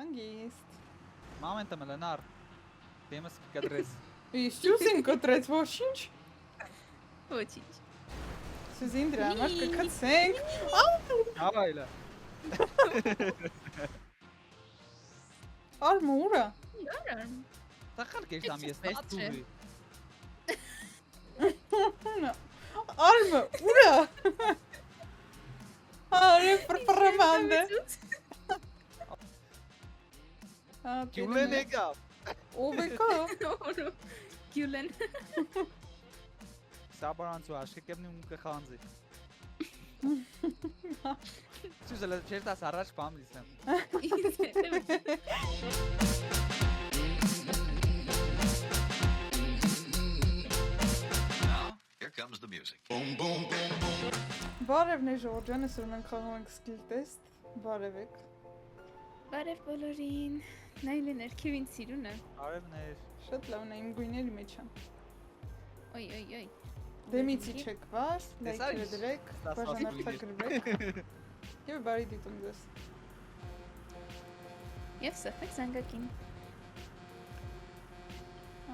Հանգիստ։ Մամենտը մլնար։ Դեմս կդրես։ Իսուսին կտրեց ոչինչ։ Ոչինչ։ Սուզին դրա համար կքցենք։ Ավայլա։ Արմը ուրա։ Արամ։ Տախալ կեշ դամ ես նատուրի։ Արմը ուրա։ Արե պրպրմանդը։ Գյուլեն եկավ։ Ով եկա։ Գյուլեն։ Սաբարանցու աշկեկեմնի ում կխանձի։ Սուզելը չերտաս առաջ պամ լիսեմ։ Here comes the music. Բարևն է Ժորջանը, սր մենք խաղում ենք սկիլ տեստ, բարև եք։ Բարև բոլորին։ Նայլին ներքևին սիրուն է։ Արևներ։ Շատ լավն է, իմ գույների մեջ են։ Ոյ, ոյ, ոյ։ Դեմիցի չեք վար, լայքերը դրեք, Դասված բաժանորդագրվեք։ Եվ բարի դիտում ձեզ։ Եվ սխեք զանգակին։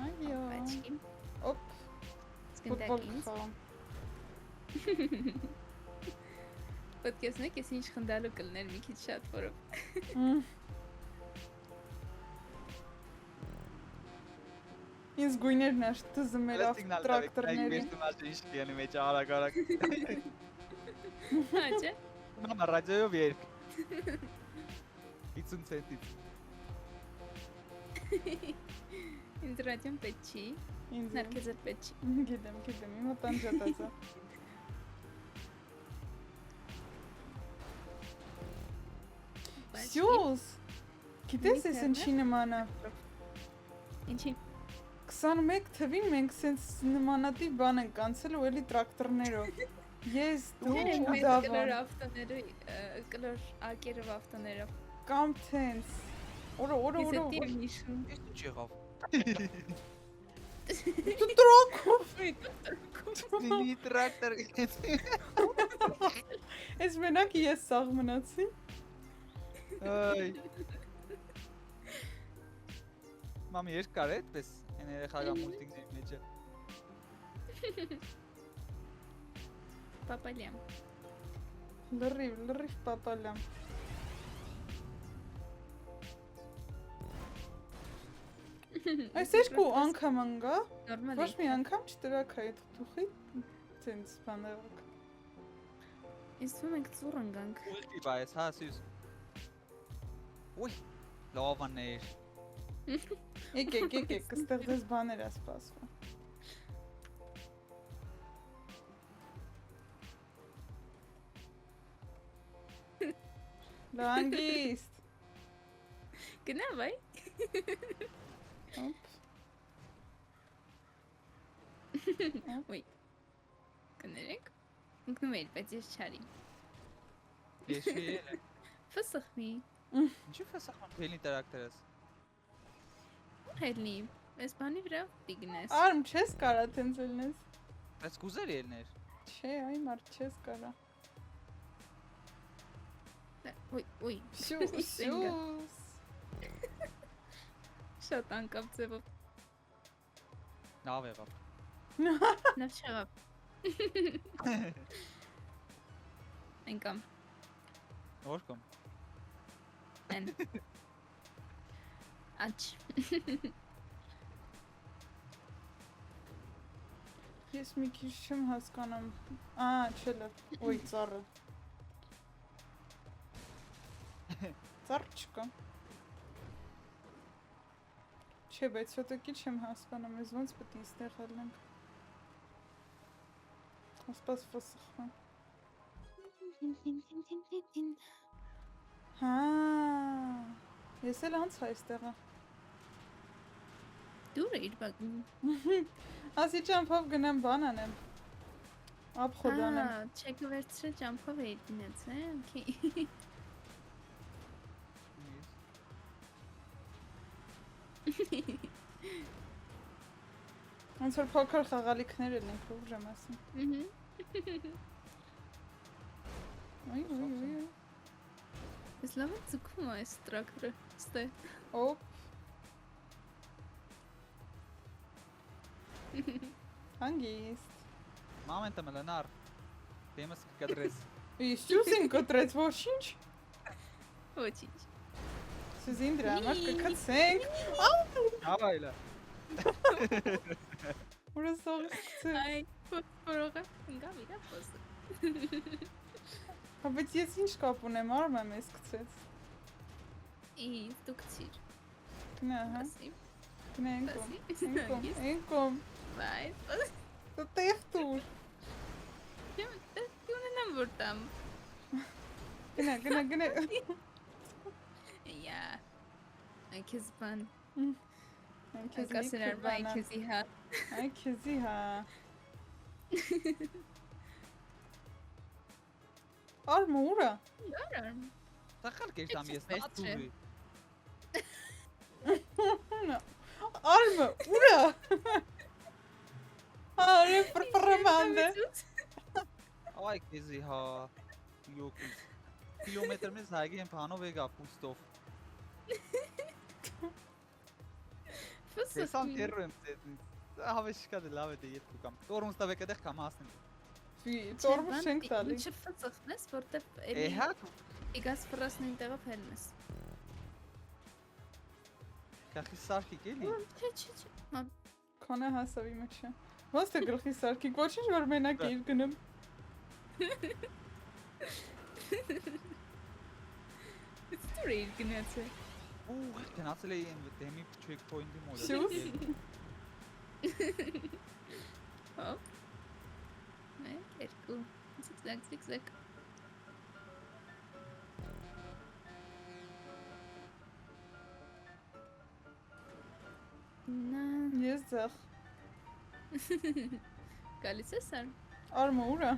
Այո։ Բաչկին։ Օպ, ֆուտբոլ Սկնդակին։ խաղում։ Պատկեսն եք, ես ինչ խնդալու կլներ մի քիչ շատ որով։ Ինձ գույներն աշտ թզմեր ավ տրակտորների։ Ես դու ինչ կյանի մեջ արագ։ Հաճե։ Մամա ռադիոյով երկ։ 50 ցենտից։ Ինձ ռադիոն պետք չի։ Ինձ Նարկեզը պետք չի։ գիտեմ, իմա տանջատածա։ Սյուս, գիտես ես ինչի նման է։ Ինչի։ 21 թվին մենք սենց նմանատիպ բան ենք անցել ու էլի տրակտորներով։ Ես դու Կլոր դավան ավտոներով, կլոր ակերով ավտոներով։ կամ թենց։ Օրը Ես էդի եմ նիշում։ Ես ինչ եղավ։ Դու տրակով։ Մի տրակտոր։ Ես մենակ ես սաղ մնացի։ Այ։ Մամի ես կար այդպես այն երեխական մուլտիկների մեջ։ Պապալիամ։ Լրիվ պապալամ։ Այս երկու անգամ անգա, Նորմալ ոչ մի անգամ չտրակ այդ թուխի ցենց բաներակ։ Ես թվում ենք ծուռ ընկանք։ Ուղի բայես, հա սյուս։ Ուй, լավաներ։ Եկեք, կստեղ դες բաներ է սպասվում։ Լանգիստ։ Գնա բայ։ Օպ։ Ոյ։ Կներեք։ Ընկնում էր, բայց ես չարի։ Ես չի ելը։ Ֆսխմի։ Ինչի ֆասախան բելի տրակտորս։ Հելնի։ Այս բանի վրա պիգնես։ Արմ չես կարա տենց ելնես։ Բայց կուզեր ելներ։ Չէ, այ մարդ չես կարա։ Ոյ։ Սյուս։ Շատ անկապ ձևով։ Լավ եղավ։ Նավ չեղավ։ Ընկամ։ Որքոմ։ Են։ Աչ։ Ես մի քիչ չեմ հասկանում։ Չելը։ Ոյ, ծառը։ Ծառ չկա։ Չէ, բայց յոտոքի չեմ հասկանում, ես ոնց պետք է ստեղ ելնենք։ Ասպաս ֆսխվա։ Հա։ Ես էլ անց այստեղը։ Դուր էր բագին։ Ասի ճամփով գնամ բան անեմ։ Ափխոդ անեմ։ Չեկը վերցրել ճամփով էի դինեց, օքեյ։ Ոնց որ փոքր խաղալիքներ են ուժ եմ ասում։ Այ։ Ես լավ է ձգում այս տրակտորը։ Ստե։ Օպ։ Հանգիստ։ Մամենտը մլնար։ Դեմս կկտրես։ Իսկ ճուսին կտրեց ոչինչ։ Ոչինչ։ Սուզին դրա համար կքցենք։ Ավայլը։ Ուրա սողսցը։ Այ, փորողը ինգա վիրա փոս։ Բայց ես ինչ կապ ունեմ, արմեմ ես կցեց։ Իսկ դու կցիր։ Գնա, հա։ Ասի։ Գնա Ասի։ ենկոմ։ Բայ։ Դու տեղ տուր։ Դու ունենամ որտամ։ Գնա։ Յա։ Այքես բան։ Քեզ Կասերար բայ քեզի հա։ Այ քեզի հա։ Արմը ուրա։ Արամ։ Տախալ կեշտամ ես նատուրի։ Արմը ուրա։ Արե պրպրմանդը։ Այ քեզի հա։ Յոկուս։ Կիլոմետր մեզ հայգի եմ փանով եկա պուստով։ Տեսամ տերրո եմ ձեզ։ Հավես չկա դե լավ է դե ետ կուկամ։ Տորում ստավ եկա դեղ կամ հասնեմ։ Տորմը շենք տալի։ Ինչ ֆծխնես, որտեվ Էհա։ եկած ֆրասնին տեղով հելնես։ Կախի սարքիկ էլի։ Չէ։ Քոնը հասավի մեջ է։ Ոնց է գլխի սարքի ոչինչ որ մենակ էիր գնում։ Ստորի գնացը։ Ուղ, գնացել էի այն դեմի check point-ի մոտ։ Սյուս։ Հոպ։ Մեկ, երկու, զիգզագ։ Նա Ես ձախ։ գալիս ես ար։ Արմը ուրա։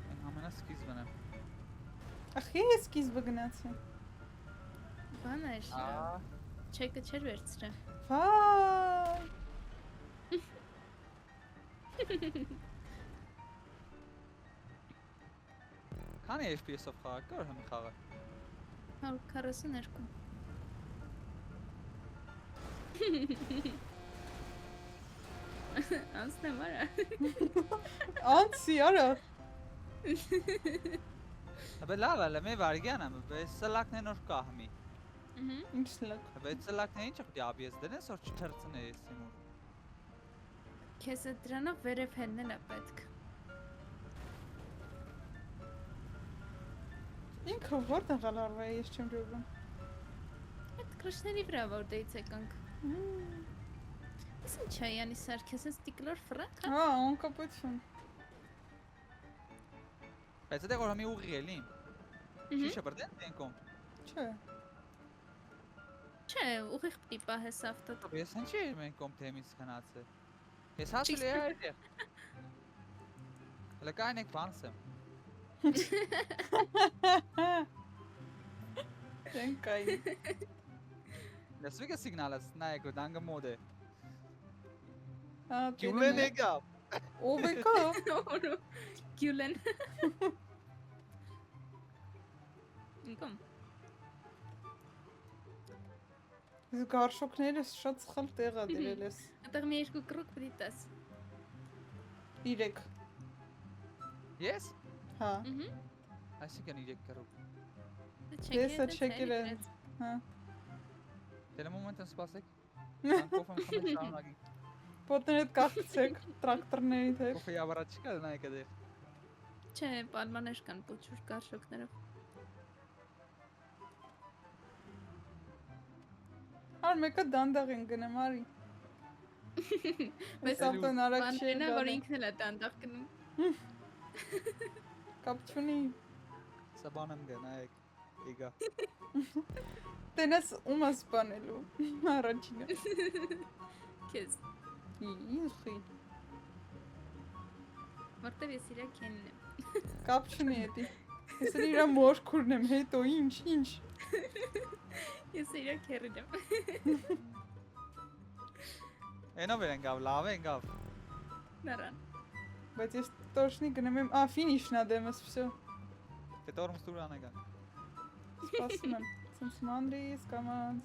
Այն ամենասկիզբն է։ Ախի ես սկիզբը գնացի։ Բան էր։ Չեկը չեր վերցրել։ Վայ։ Քանի FPS-ով խաղա կար հմ խաղը։ 142։ Անցնեմ արա։ Անցի արա։ Բայց լավ է, մի վարգյան եմ, բայց սլակն են որ կա հմի։ Ինչ լակ։ Բայց սլակն ինչ պետք է ABS դնես, որ չթրցնե սիմուր։ Քեզ դրանով վերև հելնել է պետք։ Ինքը որտեղ ալարվա է, ես չեմ ջողում։ Այդ քրշների վրա որտեղից եկանք։ Ես ինչ է յանի սարքես են ստիկլոր ֆրանկ, հա։ Հա, անկապություն։ Բայց դա որ հմի ուղի էլի։ Շիշը բրդեն տենկոմ։ Չէ։ Չէ, ուղիղ պիտի պահես ավտոտ։ Ես ինչի մենք կոմ թեմից խնացը։ Ես հասել եմ այդտեղ։ Հələ կային եք բանսեմ։ Տենկայի։ Լսվի կը սիգնալս նայեք ու դանգը մոդ է։ Հա, Գյուլեն եկա։ Ով է կա։ Օրո։ Գյուլեն։ Ինքոմ։ Գարշոկները շատ սխալ տեղ ա դրել ես։ Այդտեղ մի երկու կրուկ պիտի տես։ 3։ Ես։ Հա։ Այսինքն 3 կրոք։ Դեսը չեկել է։ Հա։ Դե մոմենտ սպասեք։ Կոֆեմ խմել շարունակի։ Պոտներդ կախցեք տրակտորների հետ։ Կոֆեի ավարած չկա նայեք այդեղ։ Չէ, պալմաներ կան փոչուր կարշոկներով։ Ար մեկը դանդաղ են գնում, արի։ Բայց ավտոն արագ չի Բանտենը որ գալու։ ինքն էլ է դանդաղ գնում։ Կապ չունի։ Սա բանեմ դե նայեք։ Եկա։ Տենես ում ես բանելու։ Առաջինը։ Քեզ։ Իխի։ Որտեվ ես իրա քենն եմ։ Կապ չունի էդի։ Ես էլ իրա մորքուրն եմ, հետո ինչ։ Ես իրա քերին եմ։ Այնով են գավ, լավ են գավ։ Նարան։ Բայց ես տոշնի գնում եմ, ֆինիշն ա դեմս, վсё։ Պետորում ստուրան եկան։ Սպասում եմ։ Since Mondays, come on.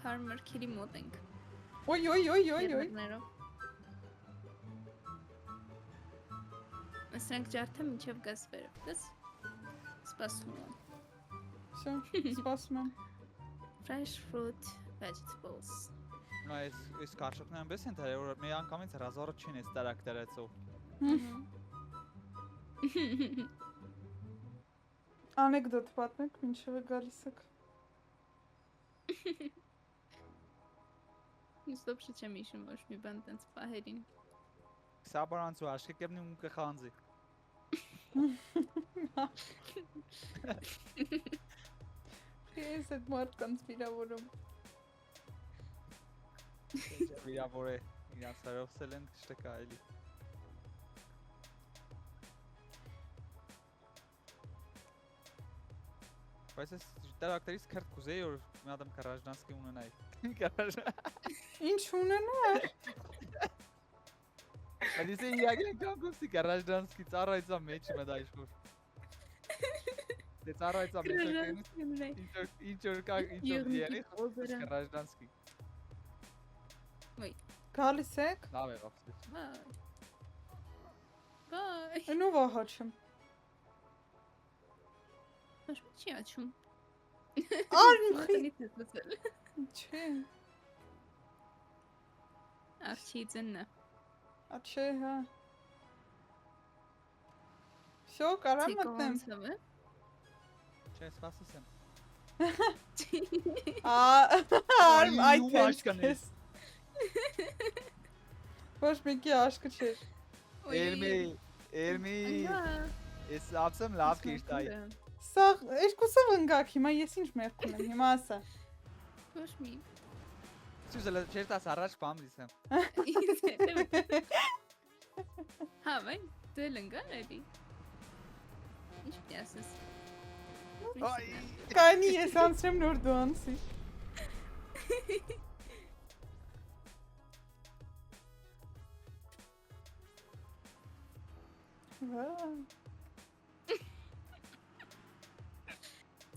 Farmer Kiri մոտ ենք։ Oy. Երներով։ Ասենք ջարդը մինչև գազ վերև, գազ։ Սպասում եմ։ Всё, սպասում եմ։ Fresh fruit, vegetables։ Նա այս կարճոկն այնպես են դարել, որ մի անգամից հազարը չին էս տարակ դրեցով։ Անեկդոտ պատմեք, մինչև է գալիս եք։ Ստոպ չեմ հիշում ոչ մի բան տենց պահերին։ Սաբարանցու աշկե կեպնի ու կխանձի։ Ես այդ մարդկանց վիրավորում։ Վիրավոր է, իրանց հարովսել են շտկա էլի։ Բայց ես տարակտերից քրտ կուզեի, որ մի ադամ կարաժնանսկի ունենայի։ Ինչ ունենա։ Alice իագին կանգուսի կարաժնանսկի ծառայցա մեջ մտա իշխոր։ Դե ծառայցա մեջ ինչ որ յերի կարաժնանսկի։ Գալիս եք։ Լավ է ողջույն։ Բայ։ Այնով ահաչում։ Ոչ չի աչում։ Արմխի։ Չէ։ Արչի ծննա։ Աչե, հա։ Всё, կարամ մտնեմ։ Չէ, սպասես եմ։ Արմ Այ, այդ ու աշկան ես։ Ոչ մեկի աշկը չէր։ Էրմի, ես ապսեմ լավ կիրտայի։ Սա երկուսով ընկակ հիմա ես ինչ մեղք ունեմ հիմա ասա։ Ոչ մի։ Սուզելը չերտաս առաջ բամ դիսեմ։ Հա, վայ, դու էլ ընկան էլի։ Ինչ պիտի ասես։ Այ, Կանի ես անցրեմ նոր դու անցի։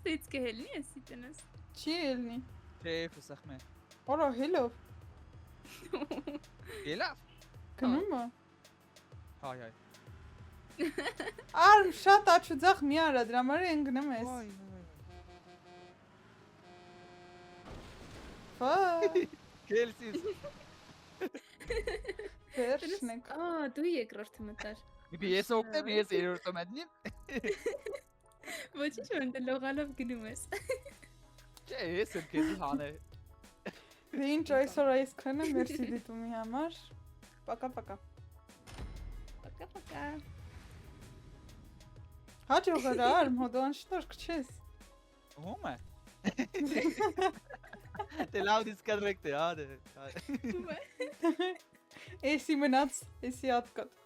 Ստից կհելնի ես իտենս։ Չի ելնի։ չէ, ֆսախմե։ Օրա հելով։ Ելավ։ Գնում է։ Հայ։ Արմ շատ աչուձախ մի արա դրա համար ընկնում ես։ Վայ։ Կելսիս։ Վերջն եք։ Դու երկրորդը մտար։ Իբի ես օգտեմ, ես երրորդը մտնիմ։ Ոչինչ որ ընդ լողալով գնում ես։ Չէ, ես եմ քեզի հանե։ Դե ինչ այսօր այսքանը, մերսի դիտումի համար։ Պակա։ Պակա։ Հաջող էր արմ, հոդոն շնորհք չես։ Ում է։ Դե լավ դիսկադրեկտ է, հա դե։ Էսի մնաց, էսի ատկատ։